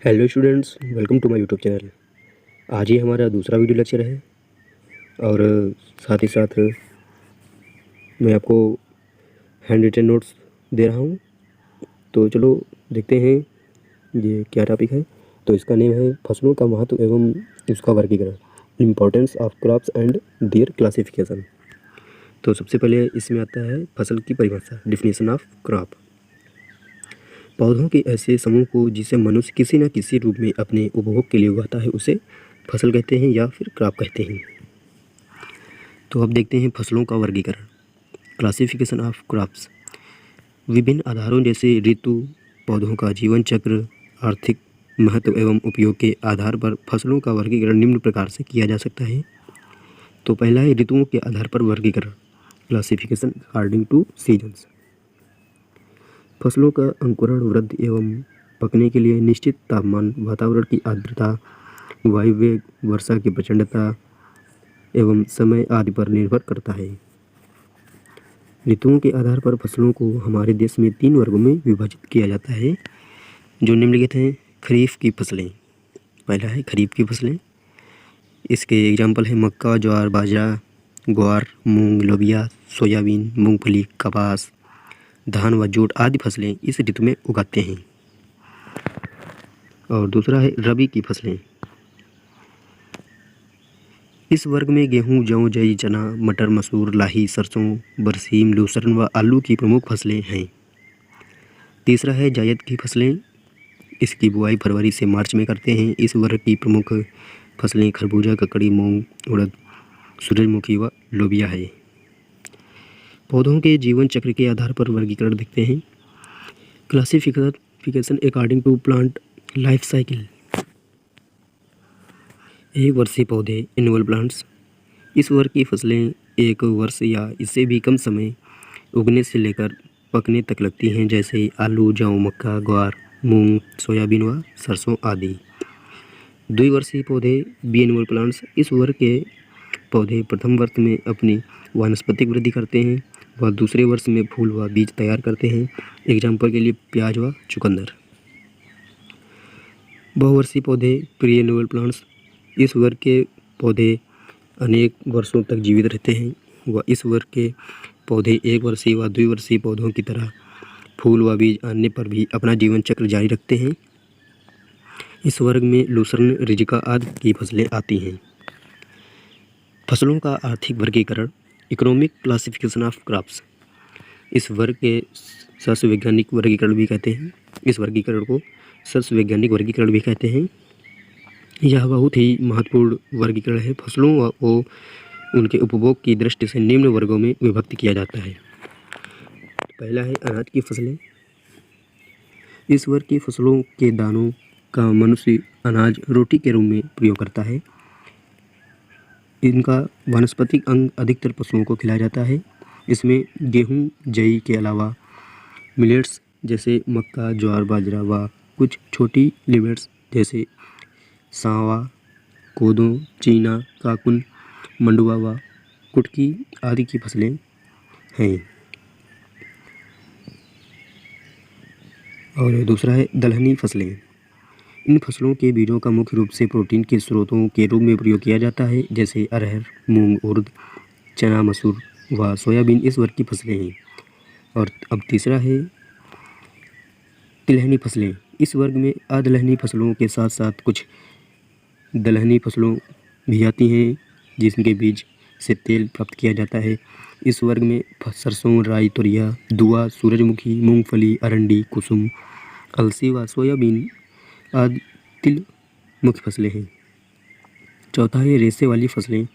Hello students, welcome to my YouTube channel. आज ही हमारा दूसरा वीडियो लेक्चर है और साथ ही साथ मैं आपको हैंड रिटन नोट्स दे रहा हूँ। तो चलो देखते हैं ये क्या टॉपिक है। तो इसका नेम है फसलों का महत्व एवं उसका वर्गीकरण, importance of crops and there classification. तो सबसे पहले इसमें आता है फसल की परिभाषा, डिफिनेशन ऑफ क्रॉप। पौधों के ऐसे समूह को जिसे मनुष्य किसी न किसी रूप में अपने उपभोग के लिए उगाता है उसे फसल कहते हैं या फिर क्रॉप कहते हैं। तो अब देखते हैं फसलों का वर्गीकरण, क्लासिफिकेशन ऑफ क्रॉप्स। विभिन्न आधारों जैसे ऋतु, पौधों का जीवन चक्र, आर्थिक महत्व एवं उपयोग के आधार पर फसलों का वर्गीकरण निम्न प्रकार से किया जा सकता है। तो पहला है ऋतुओं के आधार पर वर्गीकरण, क्लासिफिकेशन अकॉर्डिंग टू सीजन्स। फसलों का अंकुरण, वृद्धि एवं पकने के लिए निश्चित तापमान, वातावरण की आर्द्रता, वायु वेग, वर्षा की प्रचंडता एवं समय आदि पर निर्भर करता है। ऋतुओं के आधार पर फसलों को हमारे देश में 3 वर्गों में विभाजित किया जाता है, जो निम्नलिखित हैं। खरीफ की फसलें, पहला है खरीफ की फसलें। इसके एग्जाम्पल है मक्का, ज्वार, बाजरा, ग्वार, मूंग, लोबिया, सोयाबीन, मूंगफली, कपास, धान व जूट आदि फसलें इस ऋतु में उगाते हैं। और दूसरा है रबी की फसलें। इस वर्ग में गेहूं, जौ, जई, चना, मटर, मसूर, लाही, सरसों, बरसीम, लूसर्न व आलू की प्रमुख फसलें हैं। तीसरा है जायद की फसलें। इसकी बुआई फरवरी से मार्च में करते हैं। इस वर्ग की प्रमुख फसलें खरबूजा, ककड़ी, मूंग, उड़द, सूरजमुखी व लोबिया है। पौधों के जीवन चक्र के आधार पर वर्गीकरण देखते हैं, classification according to plant life cycle. एक वर्षीय पौधे, एनुअल प्लांट्स। इस वर्ग की फसलें 1 वर्ष या इससे भी कम समय उगने से लेकर पकने तक लगती हैं, जैसे आलू, जौ, मक्का, ग्वार, मूंग, सोयाबीन व सरसों आदि। द्विवर्षीय पौधे, बिएनुअल प्लांट्स। इस वर्ग के पौधे प्रथम वर्ष में अपनी वानस्पतिक वृद्धि करते हैं व दूसरे वर्ष में फूल व बीज तैयार करते हैं। एग्जाम्पल के लिए प्याज व चुकंदर। बहुवर्षीय पौधे, पेरिएन्युअल प्लांट्स। इस वर्ग के पौधे अनेक वर्षों तक जीवित रहते हैं व इस वर्ग के पौधे 1 वर्षीय व द्विवर्षीय पौधों की तरह फूल व बीज आने पर भी अपना जीवन चक्र जारी रखते हैं। इस वर्ग में लूसर्न, रिजिका आदि की फसलें आती हैं। फसलों का आर्थिक वर्गीकरण, इकोनॉमिक क्लासिफिकेशन ऑफ क्रॉप्स। इस वर्ग के सस्य वैज्ञानिक वर्गीकरण भी कहते हैं। इस वर्गीकरण को सस्य वैज्ञानिक वर्गीकरण भी कहते हैं। यह बहुत ही महत्वपूर्ण वर्गीकरण है। फसलों को उनके उपभोग की दृष्टि से निम्न वर्गों में विभक्त किया जाता है। पहला है अनाज की फसलें। इस वर्ग की फसलों के दानों का मनुष्य अनाज, रोटी के रूप में प्रयोग करता है। इनका वानस्पतिक अंग अधिकतर पशुओं को खिलाया जाता है। इसमें गेहूं, जई के अलावा मिलेट्स जैसे मक्का, ज्वार, बाजरा व कुछ छोटी मिलेट्स जैसे सांवा, कोदो, चीना, काकुन, मंडुवा व कुटकी आदि की फसलें हैं। और दूसरा है दलहनी फसलें। इन फसलों के बीजों का मुख्य रूप से प्रोटीन के स्रोतों के रूप में प्रयोग किया जाता है, जैसे अरहर, मूंग, उड़द, चना, मसूर व सोयाबीन इस वर्ग की फसलें हैं। और अब तीसरा है तिलहनी फसलें। इस वर्ग में अदलहनी फसलों के साथ साथ कुछ दलहनी फसलों भी आती हैं, जिनके बीज से तेल प्राप्त किया जाता है। इस वर्ग में सरसों, राई, तुरिया, दुआ, सूरजमुखी, मूंगफली, अरंडी, कुसुम, अलसी व सोयाबीन आदि तिल मुख्य फसलें हैं। चौथा है रेशे वाली फसलें।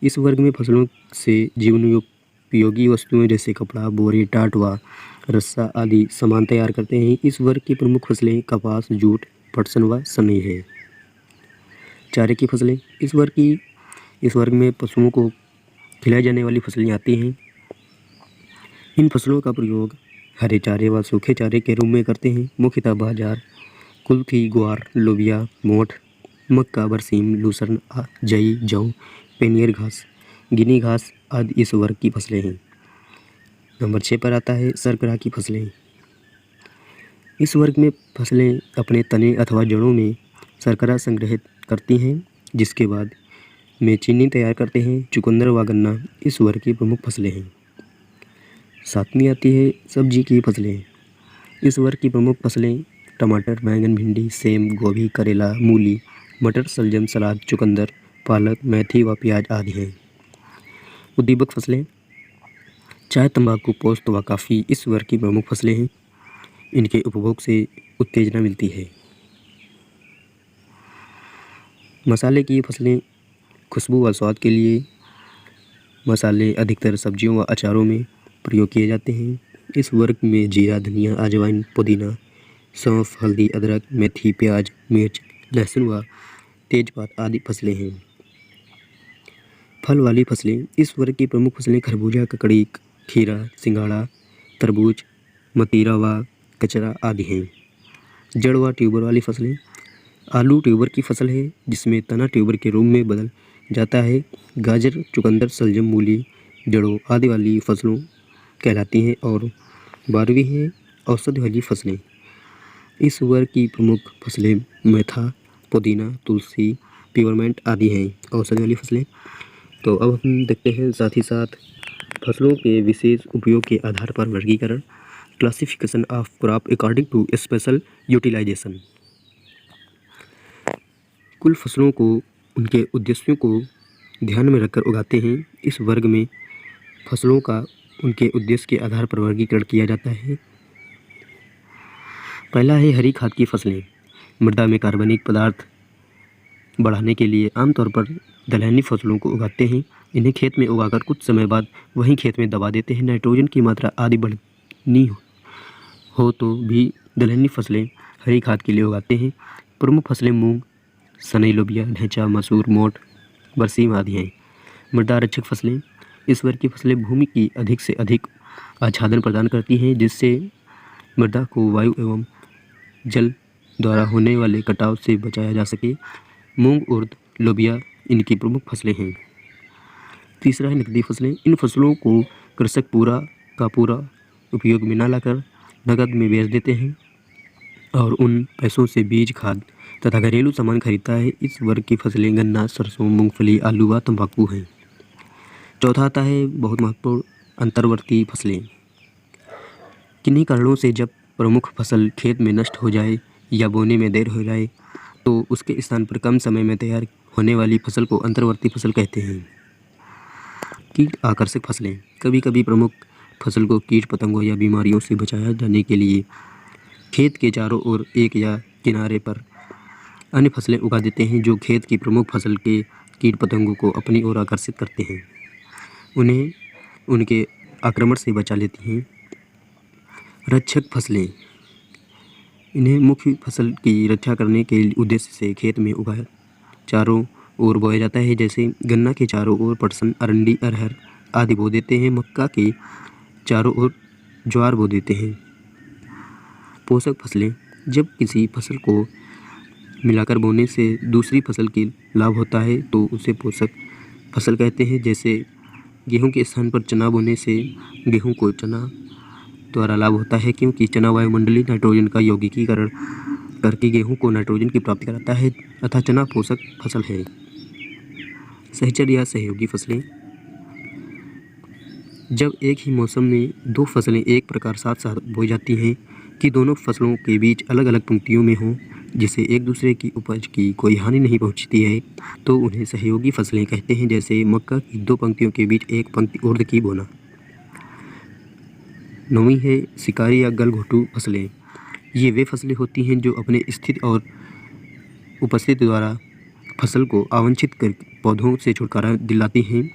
इस वर्ग में फसलों से जीवनोपयोगी वस्तुएं जैसे कपड़ा, बोरे, टाट व रस्सा आदि सामान तैयार करते हैं। इस वर्ग की प्रमुख फसलें कपास, जूट, पटसन व सनई है। चारे की फसलें। इस वर्ग में पशुओं को खिलाई जाने वाली फसलें आती हैं। इन फसलों का प्रयोग हरे चारे व सूखे चारे के रूप में करते हैं। मुख्यतः बाजरा, कुल्थी, ग्वार, लोबिया, मोठ, मक्का, बरसीम, लूसर्न, जई, जौ, पेनियर घास, गिनी घास आदि इस वर्ग की फसलें हैं। नंबर 6 पर आता है शर्करा की फसलें। इस वर्ग में फसलें अपने तने अथवा जड़ों में शर्करा संग्रहित करती हैं, जिसके बाद में चीनी तैयार करते हैं। चुकंदर व गन्ना इस वर्ग की प्रमुख फसलें हैं। सातवीं आती है सब्जी की फसलें। इस वर्ग की प्रमुख फसलें टमाटर, बैंगन, भिंडी, सेम, गोभी, करेला, मूली, मटर, शलजम, सलाद, चुकंदर, पालक, मेथी व प्याज आदि हैं। उद्दीपक फसलें चाय, तंबाकू, पोस्त व कॉफ़ी इस वर्ग की प्रमुख फसलें हैं। इनके उपभोग से उत्तेजना मिलती है। मसाले की फसलें खुशबू व स्वाद के लिए मसाले अधिकतर सब्जियों व अचारों में प्रयोग किए जाते हैं। इस वर्ग में जीरा, धनिया, अजवाइन, पुदीना, सौंफ, हल्दी, अदरक, मेथी, प्याज, मिर्च, लहसुन व तेजपात आदि फसलें हैं। फल वाली फसलें इस वर्ग की प्रमुख फसलें खरबूजा, ककड़ी, खीरा, सिंघाड़ा, तरबूज, मतीरा व कचरा आदि हैं। जड़ व ट्यूबर वाली फसलें आलू ट्यूबर की फसल है, जिसमें तना ट्यूबर के रूप में बदल जाता है। गाजर, चुकंदर, शलजम, मूली जड़ों आदि वाली फसलों कहलाती हैं। और 12वीं है औषधि वाली फसलें। इस वर्ग की प्रमुख फसलें मेथा, पुदीना, तुलसी, पिपरमेंट आदि हैं। औषधि वाली फसलें। तो अब हम देखते हैं साथ ही साथ फसलों के विशेष उपयोग के आधार पर वर्गीकरण, classification of crop according to special utilisation. कुल फसलों को उनके उद्देश्यों को ध्यान में रखकर उगाते हैं। इस वर्ग में फसलों का उनके उद्देश्य के आधार पर वर्गीकरण किया जाता है। पहला है हरी खाद की फसलें। मृदा में कार्बनिक पदार्थ बढ़ाने के लिए आमतौर पर दलहनी फसलों को उगाते हैं। इन्हें खेत में उगाकर कुछ समय बाद वहीं खेत में दबा देते हैं। नाइट्रोजन की मात्रा आदि बढ़नी हो तो भी दलहनी फसलें हरी खाद के लिए उगाते हैं। प्रमुख फसलें मूंग, सनई, लोबिया, ढैंचा, मसूर, मोठ, बरसीम आदि हैं। मृदा रक्षक फसलें इस वर्ग की फसलें भूमि की अधिक से अधिक आच्छादन प्रदान करती हैं, जिससे मृदा को वायु एवं जल द्वारा होने वाले कटाव से बचाया जा सके। मूंग, उर्द, लोबिया इनकी प्रमुख फसलें हैं। तीसरा है नकदी फसलें। इन फसलों को कृषक पूरा का पूरा उपयोग में न लाकर नकद में बेच देते हैं और उन पैसों से बीज, खाद तथा घरेलू सामान खरीदता है। इस वर्ग की फसलें गन्ना, सरसों, मूंगफली, आलू व तंबाकू हैं। चौथा आता है बहुत महत्वपूर्ण अंतर्वर्ती फसलें। किन्हीं कारणों से जब प्रमुख फसल खेत में नष्ट हो जाए या बोने में देर हो जाए तो उसके स्थान पर कम समय में तैयार होने वाली फसल को अंतर्वर्ती फसल कहते हैं। कीट आकर्षक फसलें कभी कभी प्रमुख फसल को कीट पतंगों या बीमारियों से बचाया जाने के लिए खेत के चारों ओर एक या किनारे पर अन्य फसलें उगा देते हैं, जो खेत की प्रमुख फसल के कीट पतंगों को अपनी ओर आकर्षित करते हैं, उन्हें उनके आक्रमण से बचा लेती हैं। रक्षक फसलें इन्हें मुख्य फसल की रक्षा करने के उद्देश्य से खेत में उगाया चारों ओर बोया जाता है। जैसे गन्ना के चारों ओर पटसन, अरंडी, अरहर आदि बो देते हैं। मक्का के चारों ओर ज्वार बो देते हैं। पोषक फसलें जब किसी फसल को मिलाकर बोने से दूसरी फसल की लाभ होता है तो उसे पोषक फसल कहते हैं। जैसे गेहूं के स्थान पर चना बोने से गेहूं को चना द्वारा लाभ होता है, क्योंकि चना वायुमंडलीय नाइट्रोजन का यौगिकीकरण करके गेहूं को नाइट्रोजन की प्राप्ति कराता है, अतः चना पोषक फसल है। सहचर या सहयोगी फसलें जब एक ही मौसम में दो फसलें एक प्रकार साथ साथ बोई जाती हैं कि दोनों फसलों के बीच अलग अलग पंक्तियों में हों, जिससे एक दूसरे की उपज की कोई हानि नहीं पहुंचती है, तो उन्हें सहयोगी फसलें कहते हैं। जैसे मक्का की दो पंक्तियों के बीच एक पंक्ति उर्द की बोना। 9वीं है शिकारी या गलघोटू फसलें। ये वे फसलें होती हैं जो अपने स्थिति और उपस्थिति द्वारा फसल को आवांछित कर पौधों से छुटकारा दिलाती हैं।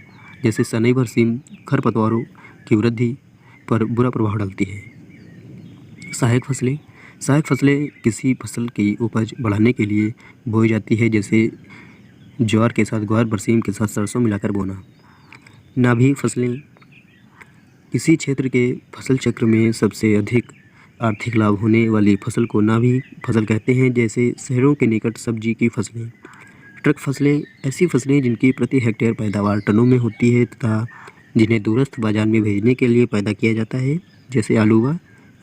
जैसे सनई, बरसीम खरपतवारों की वृद्धि पर बुरा प्रभाव डालती है। सहायक फसलें किसी फसल की उपज बढ़ाने के लिए बोई जाती है। जैसे ज्वार के साथ ग्वार, बरसीम के साथ सरसों मिलाकर बोना। नाभी फसलें किसी क्षेत्र के फसल चक्र में सबसे अधिक आर्थिक लाभ होने वाली फसल को नाभी फसल कहते हैं। जैसे शहरों के निकट सब्जी की फसलें। ट्रक फसलें ऐसी फसलें जिनकी प्रति हेक्टेयर पैदावार टनों में होती है तथा जिन्हें दूरस्थ बाजार में भेजने के लिए पैदा किया जाता है, जैसे आलू व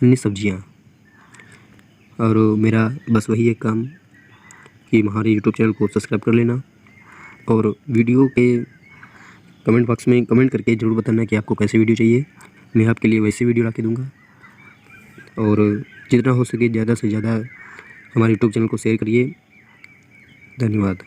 अन्य सब्जियां। और मेरा बस वही एक काम कि हमारे यूट्यूब चैनल को सब्सक्राइब कर लेना और वीडियो के कमेंट बॉक्स में कमेंट करके ज़रूर बताना कि आपको कैसे वीडियो चाहिए। मैं आपके लिए वैसे वीडियो ला के दूँगा। और जितना हो सके ज़्यादा से ज़्यादा हमारे यूट्यूब चैनल को शेयर करिए। धन्यवाद।